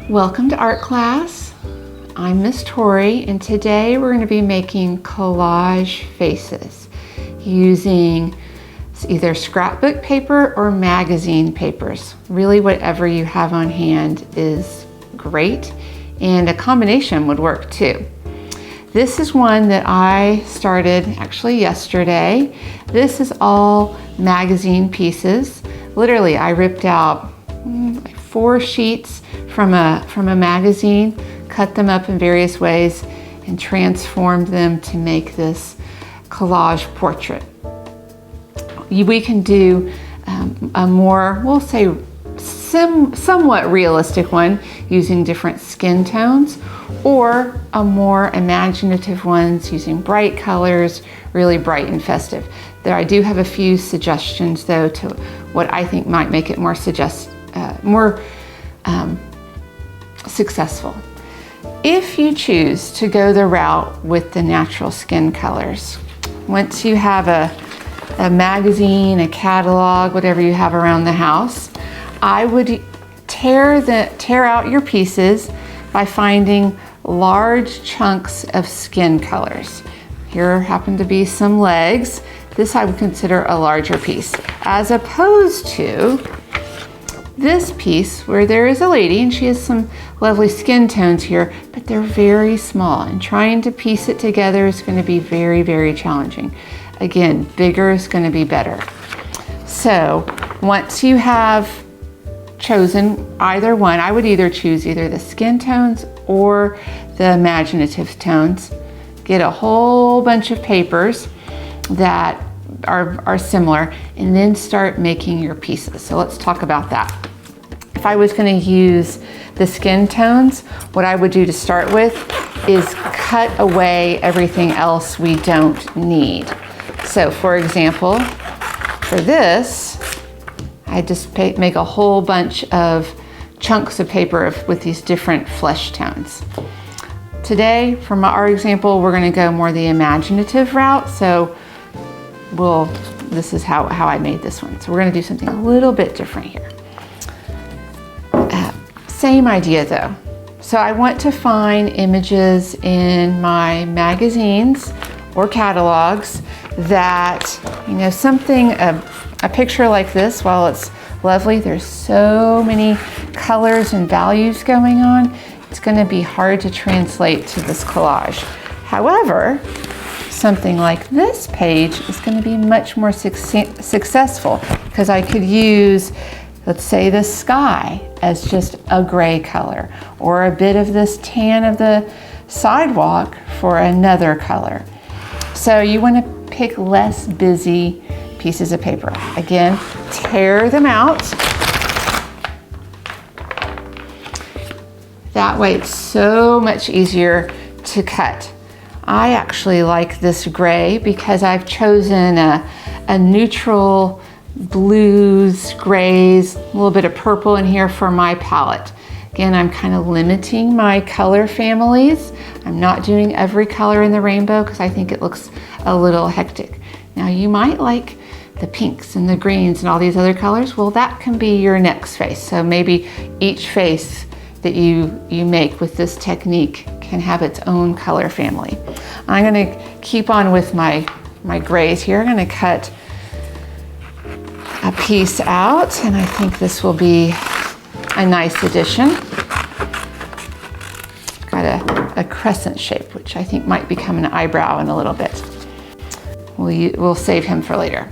Welcome to art class. I'm Miss Tori, and today we're going to be making collage faces using either scrapbook paper or magazine papers. Really, whatever you have on hand is great, and a combination would work too. This is one that I started actually yesterday. This is all magazine pieces. Literally, I ripped out 4 sheets from a magazine, cut them up in various ways, and transformed them to make this collage portrait. We can do a more, we'll say, somewhat realistic one using different skin tones, or a more imaginative ones using bright colors, really bright and festive. There, I do have a few suggestions though to what I think might make it more successful. If you choose to go the route with the natural skin colors, once you have a magazine, a catalog, whatever you have around the house, I would tear out your pieces by finding large chunks of skin colors. Here happen to be some legs. This I would consider a larger piece, as opposed to this piece where there is a lady and she has some lovely skin tones here, but they're very small, and trying to piece it together is going to be very, very challenging. Again, bigger is going to be better. So once you have chosen either one, I would either choose either the skin tones or the imaginative tones. Get a whole bunch of papers that are similar, and then start making your pieces. So let's talk about that. If I was going to use the skin tones, what I would do to start with is cut away everything else we don't need. So for example, for this, I just make a whole bunch of chunks of paper with these different flesh tones. Today, for our example, we're going to go more the imaginative route. So this is how I made this one. So we're going to do something a little bit different here. Same idea though. So I want to find images in my magazines or catalogs that, something, a picture like this, while it's lovely, there's so many colors and values going on, it's going to be hard to translate to this collage. However, something like this page is going to be much more successful because I could use, let's say, the sky as just a gray color, or a bit of this tan of the sidewalk for another color. So you want to pick less busy pieces of paper. Again, tear them out. That way it's so much easier to cut. I actually like this gray because I've chosen a neutral blues, grays, a little bit of purple in here for my palette. Again, I'm kind of limiting my color families. I'm not doing every color in the rainbow because I think it looks a little hectic. Now you might like the pinks and the greens and all these other colors. Well, that can be your next face. So maybe each face that you make with this technique can have its own color family. I'm going to keep on with my grays here. I'm going to cut a piece out, and I think this will be a nice addition. got a crescent shape, which I think might become an eyebrow in a little bit. We'll save him for later.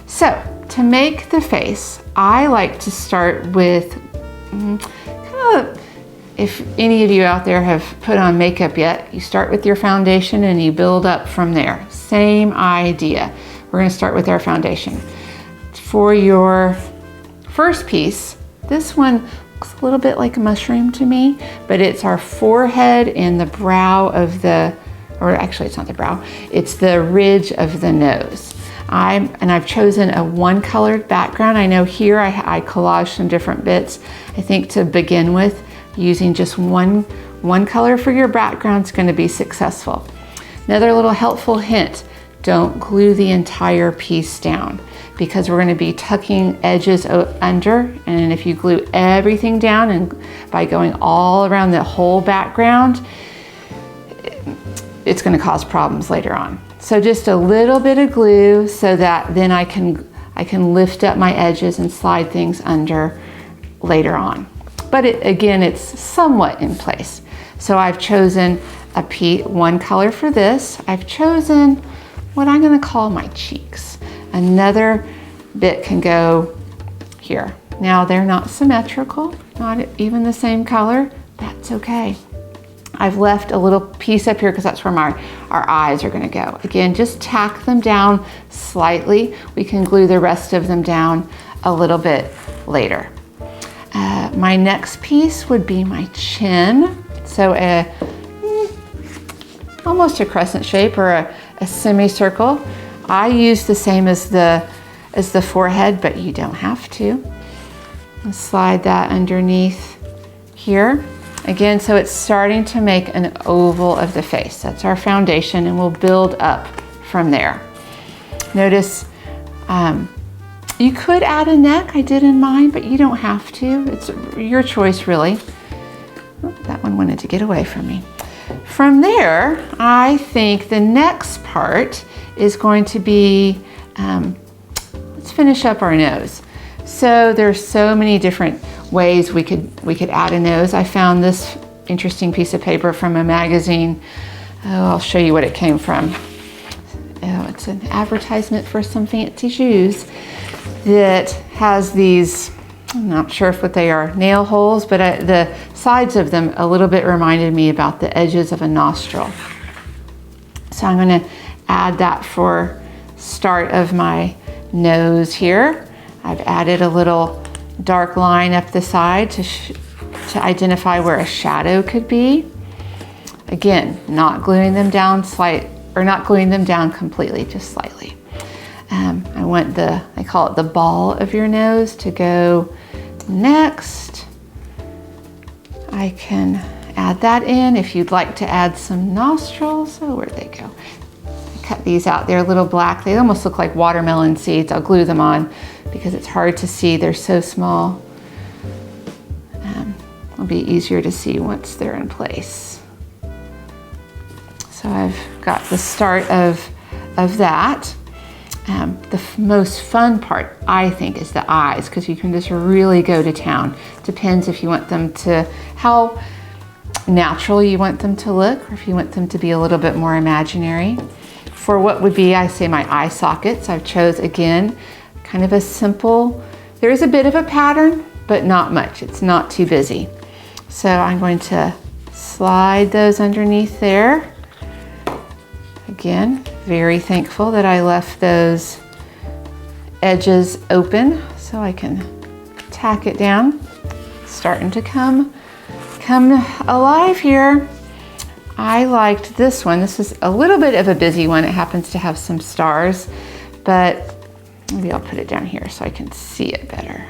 So to make the face, I like to start with kind of, if any of you out there have put on makeup yet, you start with your foundation and you build up from there. Same idea. We're going to start with our foundation. For your first piece, this one looks a little bit like a mushroom to me, but it's our forehead and the brow of the, or actually it's not the brow, it's the ridge of the nose. I've chosen a one-colored background. I know here I collaged some different bits. I think to begin with, using just one color for your background is going to be successful. Another little helpful hint, don't glue the entire piece down because we're going to be tucking edges under, and if you glue everything down and by going all around the whole background, it's going to cause problems later on. So just a little bit of glue so that then I can lift up my edges and slide things under later on. But again, it's somewhat in place. So I've chosen one color for this. I've chosen what I'm going to call my cheeks. Another bit can go here. Now they're not symmetrical, not even the same color. That's okay. I've left a little piece up here because that's where our eyes are going to go. Again, just tack them down slightly. We can glue the rest of them down a little bit later. My next piece would be my chin. So almost a crescent shape or a semicircle. I use the same as the forehead, but you don't have to. I'll slide that underneath here. Again, so it's starting to make an oval of the face. That's our foundation, and we'll build up from there. Notice you could add a neck, I did in mine, but you don't have to. It's your choice, really. Oh, that one wanted to get away from me. From there, I think the next part is going to be, let's finish up our nose. So there's so many different ways we could add a nose. I found this interesting piece of paper from a magazine. Oh, I'll show you what it came from. Oh, it's an advertisement for some fancy shoes that has these, I'm not sure what they are, nail holes, but the sides of them a little bit reminded me about the edges of a nostril. So I'm going to add that for start of my nose here. I've added a little dark line up the side to identify where a shadow could be. Again, not gluing them down not gluing them down completely, just slightly. I want I call it the ball of your nose to go next. I can add that in if you'd like to add some nostrils. Oh, where'd they go? I cut these out. They're a little black. They almost look like watermelon seeds. I'll glue them on because it's hard to see. They're so small. It'll be easier to see once they're in place. So I've got the start of that. The most fun part, I think, is the eyes, because you can just really go to town. Depends if you want them to, how natural you want them to look, or if you want them to be a little bit more imaginary. For what would be, I say, my eye sockets, I've chose, again, kind of a simple, there is a bit of a pattern, but not much. It's not too busy. So I'm going to slide those underneath there. Again, very thankful that I left those edges open so I can tack it down. Starting to come alive here. I liked this one. This is a little bit of a busy one. It happens to have some stars, but maybe I'll put it down here so I can see it better.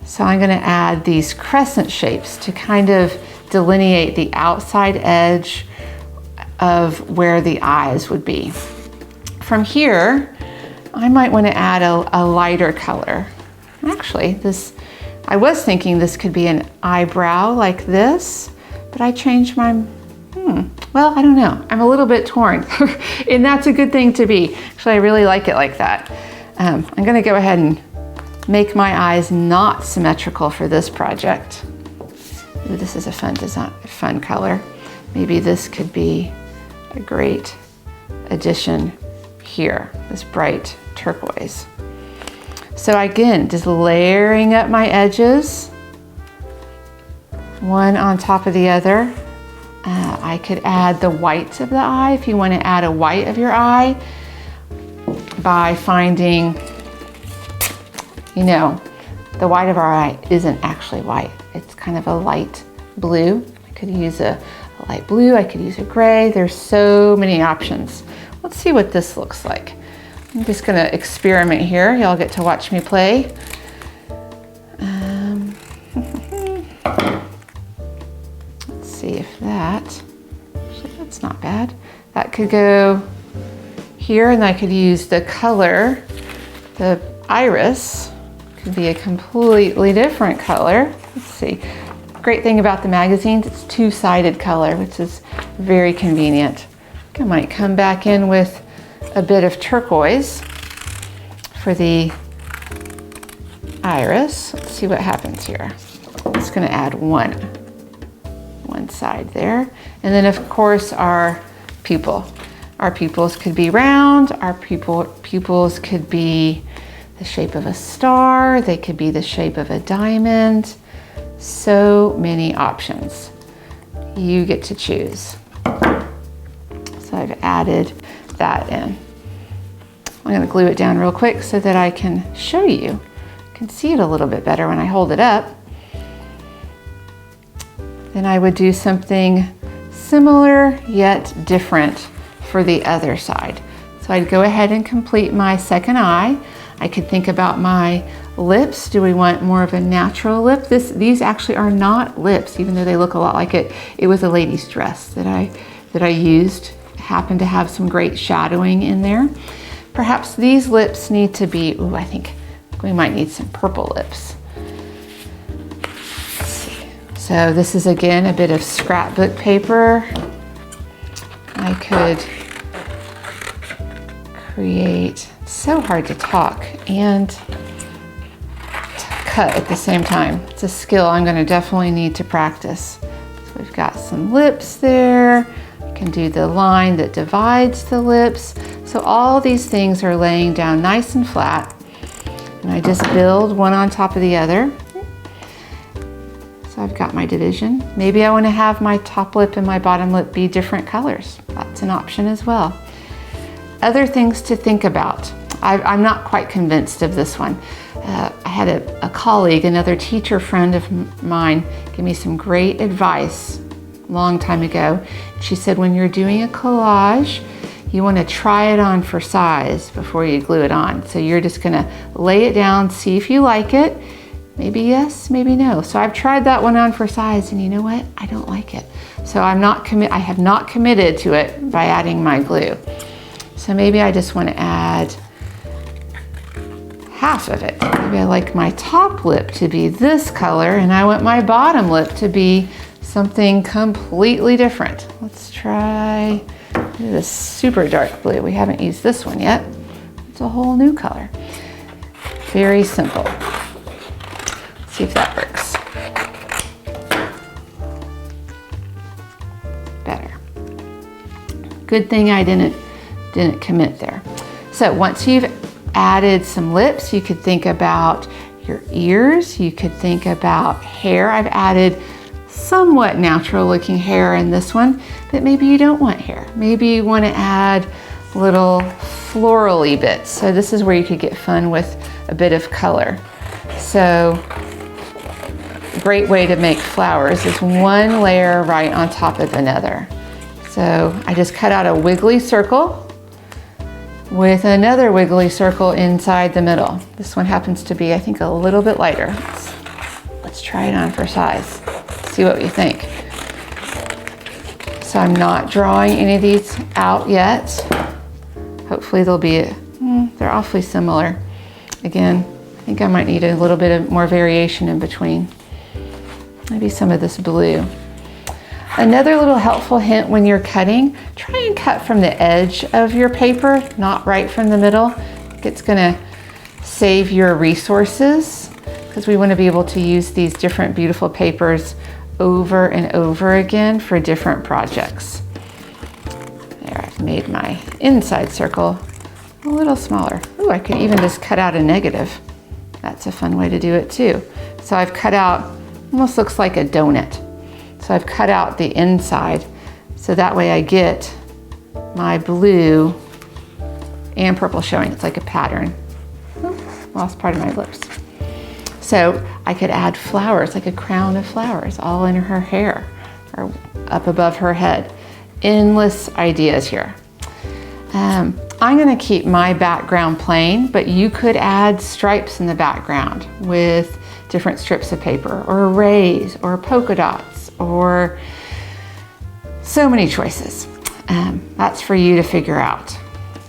So I'm going to add these crescent shapes to kind of delineate the outside edge of where the eyes would be. From here, I might want to add a lighter color. Actually, I was thinking this could be an eyebrow like this, but I changed my, well, I don't know. I'm a little bit torn, and that's a good thing to be. Actually, I really like it like that. I'm going to go ahead and make my eyes not symmetrical for this project. Ooh, this is a fun design, fun color. Maybe this could be a great addition here, this bright turquoise. So again, just layering up my edges, one on top of the other. I could add the whites of the eye if you want to add a white of your eye by finding, you know, the white of our eye isn't actually white. It's kind of a light blue. I could use a light blue, I could use a gray. There's so many options. Let's see what this looks like. I'm just gonna experiment here. Y'all get to watch me play. Let's see if actually that's not bad. That could go here, and I could use the color, the iris could be a completely different color. Let's see. Great thing about the magazines, it's two-sided color, which is very convenient. I might come back in with a bit of turquoise for the iris. Let's see what happens here. I'm just gonna add one side there. And then of course our pupil. Our pupils could be round, our pupils could be the shape of a star, they could be the shape of a diamond. So many options. You get to choose. So I've added that in. I'm going to glue it down real quick so that I can show you. You can see it a little bit better when I hold it up. Then I would do something similar yet different for the other side. So I'd go ahead and complete my second eye. I could think about my lips. Do we want more of a natural lip? These actually are not lips, even though they look a lot like it. It was a lady's dress that I used. Happened to have some great shadowing in there. Perhaps these lips need to be, ooh, I think we might need some purple lips. Let's see. So this is again a bit of scrapbook paper. I could create, it's so hard to talk and cut at the same time. It's a skill I'm going to definitely need to practice. So we've got some lips there. I can do the line that divides the lips. So all these things are laying down nice and flat. And I just build one on top of the other. So I've got my division. Maybe I want to have my top lip and my bottom lip be different colors. That's an option as well. Other things to think about. I'm not quite convinced of this one. I had a colleague, another teacher friend of mine, give me some great advice a long time ago. She said when you're doing a collage, you want to try it on for size before you glue it on. So you're just going to lay it down, see if you like it. Maybe yes, maybe no. So I've tried that one on for size, and you know what? I don't like it. So I have not committed to it by adding my glue. So maybe I just want to add half of it. Maybe I like my top lip to be this color, and I want my bottom lip to be something completely different. Let's try this super dark blue. We haven't used this one yet. It's a whole new color. Very simple. Let's see if that works. Better. Good thing I didn't commit there. So once you've added some lips, you could think about your ears, you could think about hair. I've added somewhat natural looking hair in this one, but maybe you don't want hair. Maybe you want to add little florally bits. So this is where you could get fun with a bit of color. So a great way to make flowers is one layer right on top of another. So I just cut out a wiggly circle with another wiggly circle inside the middle. This one happens to be, I think, a little bit lighter. Let's try it on for size. See what you think. So I'm not drawing any of these out yet. Hopefully they'll be, they're awfully similar. Again, I think I might need a little bit of more variation in between. Maybe some of this blue. Another little helpful hint when you're cutting, try and cut from the edge of your paper, not right from the middle. It's gonna save your resources because we want to be able to use these different beautiful papers over and over again for different projects. There, I've made my inside circle a little smaller. Ooh, I could even just cut out a negative. That's a fun way to do it too. So I've cut out, almost looks like a donut. So I've cut out the inside, so that way I get my blue and purple showing. It's like a pattern. Ooh, lost part of my lips. So I could add flowers, like a crown of flowers, all in her hair or up above her head. Endless ideas here. I'm gonna keep my background plain, but you could add stripes in the background with different strips of paper, or arrays, or polka dots, or so many choices. That's for you to figure out.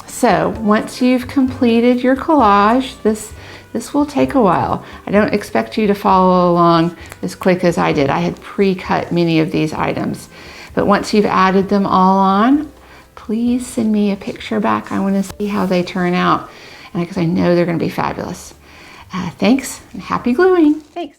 So once you've completed your collage, this will take a while. I don't expect you to follow along as quick as I did. I had pre-cut many of these items, but once you've added them all on, please send me a picture back. I want to see how they turn out, because I know they're going to be fabulous. Thanks, and happy gluing. Thanks.